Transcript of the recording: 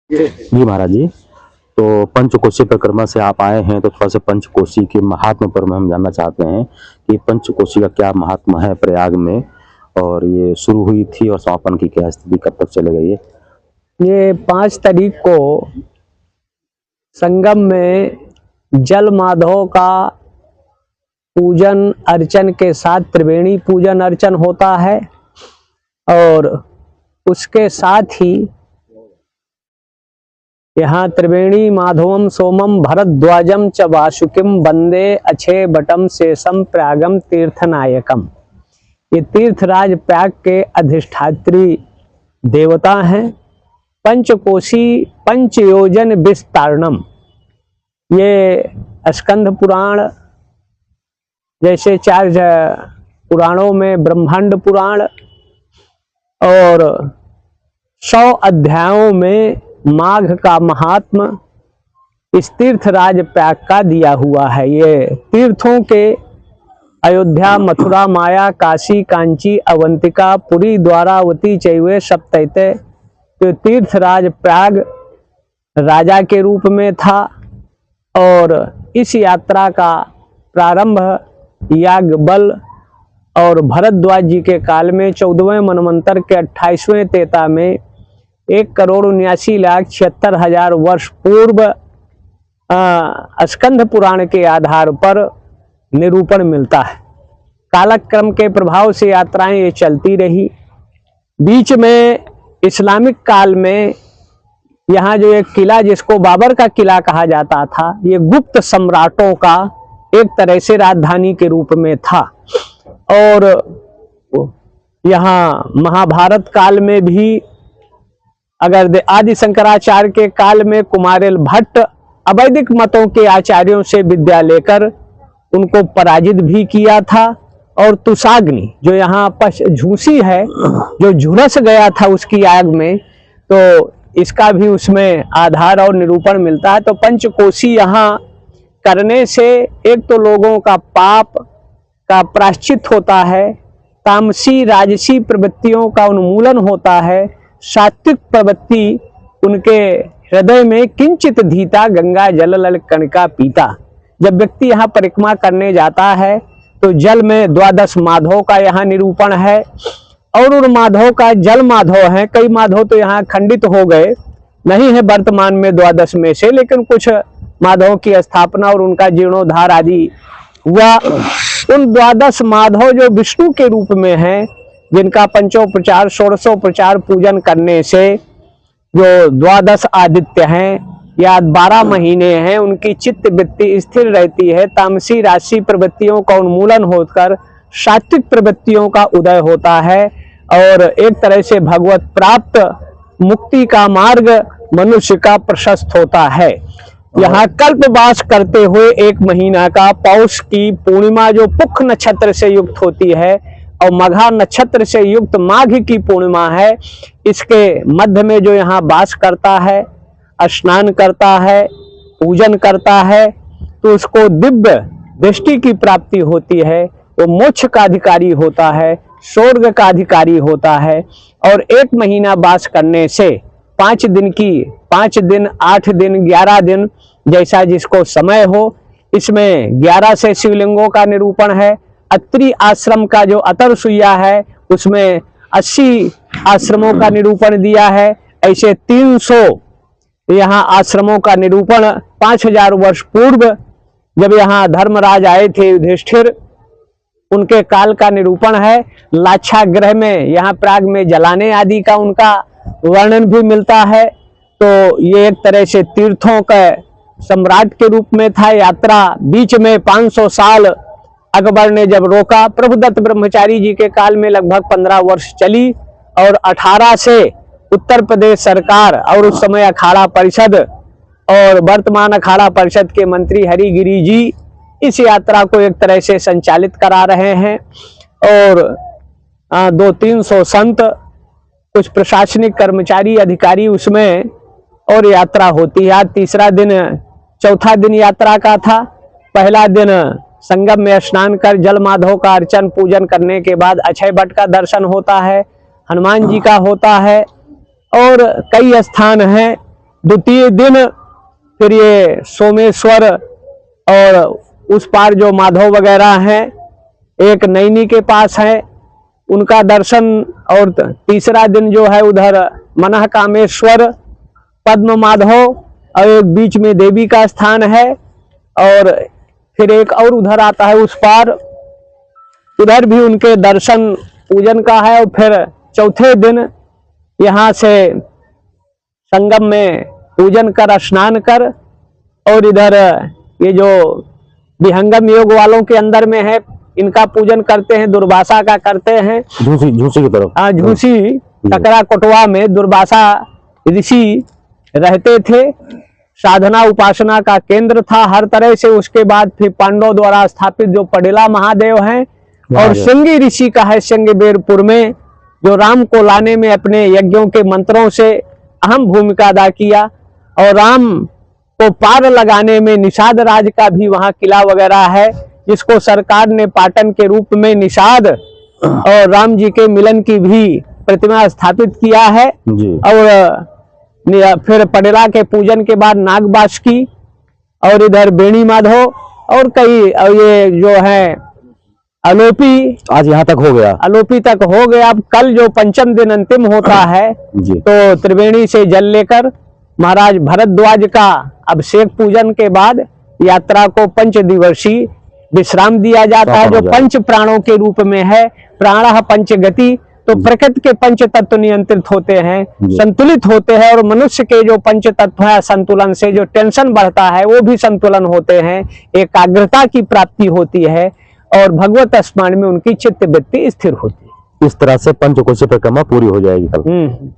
जी महाराज जी, तो पंचकोशी परिक्रमा से आप आए हैं, तो थोड़ा सा पंचकोशी के महात्म पर हम जानना चाहते हैं कि पंचकोशी का क्या महात्मा है प्रयाग में, और ये शुरू हुई थी और समापन की क्या स्थिति, कब तक चले गई? ये 5 तारीख को संगम में जल माधव का पूजन अर्चन के साथ त्रिवेणी पूजन अर्चन होता है, और उसके साथ ही यहाँ त्रिवेणी माधवम सोमम भरद्वाजम च वासुकिम वंदे अक्षय बटम शेषम प्रयागम तीर्थनायकम। ये तीर्थराज प्रयाग के अधिष्ठात्री देवता हैं। पंचकोशी पंचयोजन विस्तारणम, ये स्कंद पुराण जैसे 4 पुराणों में ब्रह्मांड पुराण और 100 अध्यायों में माघ का महात्म इस तीर्थराज प्रयाग का दिया हुआ है। ये तीर्थों के अयोध्या, मथुरा, माया, काशी, कांची, अवंतिका, पुरी, द्वारावती चैवे सप्तैते। तो तीर्थराज प्रयाग राजा के रूप में था, और इस यात्रा का प्रारंभ याग बल और भरद्वाज जी के काल में 14वें मनवंतर के 28वें तेता में 1,79,76,000 वर्ष पूर्व स्कंध पुराण के आधार पर निरूपण मिलता है। कालक्रम के प्रभाव से यात्राएं ये चलती रही। बीच में इस्लामिक काल में यहाँ जो एक किला जिसको बाबर का किला कहा जाता था, ये गुप्त सम्राटों का एक तरह से राजधानी के रूप में था। और यहाँ महाभारत काल में भी, अगर आदि शंकराचार्य के काल में कुमारेल भट्ट अवैदिक मतों के आचार्यों से विद्या लेकर उनको पराजित भी किया था। और तुषाग्नि जो यहाँ झूसी है, जो झुलस गया था उसकी आग में, तो इसका भी उसमें आधार और निरूपण मिलता है। तो पंचकोशी यहाँ करने से एक तो लोगों का पाप का प्रायश्चित होता है, तामसी राजसी प्रवृत्तियों का उन्मूलन होता है, सात्विक प्रवृत्ति उनके हृदय में किंचित धीता, गंगा जल लल कणिका पीता। जब व्यक्ति यहाँ परिक्रमा करने जाता है तो जल में 12 माधव का यहाँ निरूपण है, और उन माधव का जल माधव है। कई माधव तो यहाँ खंडित हो गए, नहीं है वर्तमान में 12 में से, लेकिन कुछ माधव की स्थापना और उनका जीर्णोद्धार आदि हुआ। उन 12 माधव जो विष्णु के रूप में हैं, जिनका पंचोपचार षोडशोपचार पूजन करने से जो 12 आदित्य हैं या 12 महीने हैं, उनकी चित्त वृत्ति स्थिर रहती है। तामसी राशि प्रवृत्तियों का उन्मूलन होकर सात्विक प्रवृत्तियों का उदय होता है, और एक तरह से भगवत प्राप्त मुक्ति का मार्ग मनुष्य का प्रशस्त होता है। यहाँ कल्पवास करते हुए 1 महीना का पौष की पूर्णिमा जो पुख नक्षत्र से युक्त होती है और मघा नक्षत्र से युक्त माघ की पूर्णिमा है, इसके मध्य में जो यहाँ वास करता है, स्नान करता है, पूजन करता है, तो उसको दिव्य दृष्टि की प्राप्ति होती है। वो मोक्ष का अधिकारी होता है, स्वर्ग का अधिकारी होता है। और 1 महीना वास करने से 5 दिन, 8 दिन, 11 दिन, जैसा जिसको समय हो, इसमें 11 से शिवलिंगों का निरूपण है। अत्रि आश्रम का जो अतरसुईया है उसमें 80 आश्रमों का निरूपण दिया है। ऐसे 300 यहाँ आश्रमों का निरूपण 5000 वर्ष पूर्व जब यहाँ धर्मराज आए थे युधिष्ठिर, उनके काल का निरूपण है। लाक्षागृह में यहाँ प्राग में जलाने आदि का उनका वर्णन भी मिलता है। तो ये एक तरह से तीर्थों का सम्राट के रूप में था। यात्रा बीच में 500 साल अकबर ने जब रोका, प्रभुदत्त ब्रह्मचारी जी के काल में लगभग 15 वर्ष चली, और 18 से उत्तर प्रदेश सरकार और उस समय अखाड़ा परिषद और वर्तमान अखाड़ा परिषद के मंत्री हरिगिरी जी इस यात्रा को एक तरह से संचालित करा रहे हैं। और 200-300 संत, कुछ प्रशासनिक कर्मचारी, अधिकारी उसमें, और यात्रा होती है। तीसरा दिन, चौथा दिन यात्रा का था। पहला दिन संगम में स्नान कर जल माधव का अर्चन पूजन करने के बाद अक्षय बट का दर्शन होता है, हनुमान जी का होता है, और कई स्थान हैं द्वितीय दिन फिर ये सोमेश्वर और उस पार जो माधव वगैरह हैं, एक नैनी के पास है, उनका दर्शन। और तीसरा दिन जो है उधर मनः कामेश्वर, पद्म माधव, और एक बीच में देवी का स्थान है। और फिर एक और उधर आता है उस पार, उधर भी उनके दर्शन पूजन का है। और फिर चौथे दिन यहाँ से संगम में पूजन कर, स्नान कर, और इधर ये जो विहंगम योग वालों के अंदर में है, इनका पूजन करते हैं, दुर्वासा का करते हैं। झूसी की तरफ, हाँ, झूसी टकरा कोटवा में दुर्वासा ऋषि रहते थे, साधना उपासना का केंद्र था हर तरह से। उसके बाद फिर पांडवों द्वारा स्थापित जो पडेला महादेव हैं, और सिंगी ऋषि का है सिंगबेरपुर में, जो राम को लाने में अपने यज्ञों के मंत्रों से अहम भूमिका अदा किया। और राम को पार लगाने में निषाद राज का भी वहाँ किला वगैरह है, जिसको सरकार ने पाटन के रूप में निषाद और राम जी के मिलन की भी प्रतिमा स्थापित किया है जी। और फिर पडेला के पूजन के बाद नागबास की, और इधर बेणी माधव, और कई, और ये जो है अलोपी, आज यहाँ तक हो गया, अलोपी तक हो गया। अब कल जो पंचम दिन अंतिम होता है जी। तो त्रिवेणी से जल लेकर महाराज भरद्वाज का अभिषेक पूजन के बाद यात्रा को 5 दिवसीय विश्राम दिया जाता है, जो पंच प्राणों के रूप में है। प्राणः पंच गति, तो प्रकृति के पंच तत्व नियंत्रित होते हैं, संतुलित होते हैं, और मनुष्य के जो पंच तत्व है संतुलन से जो टेंशन बढ़ता है वो भी संतुलन होते हैं, एकाग्रता की प्राप्ति होती है, और भगवत स्मरण में उनकी चित्त वृत्ति स्थिर होती है। इस तरह से पंचकोशी परिक्रमा पूरी हो जाएगी कल।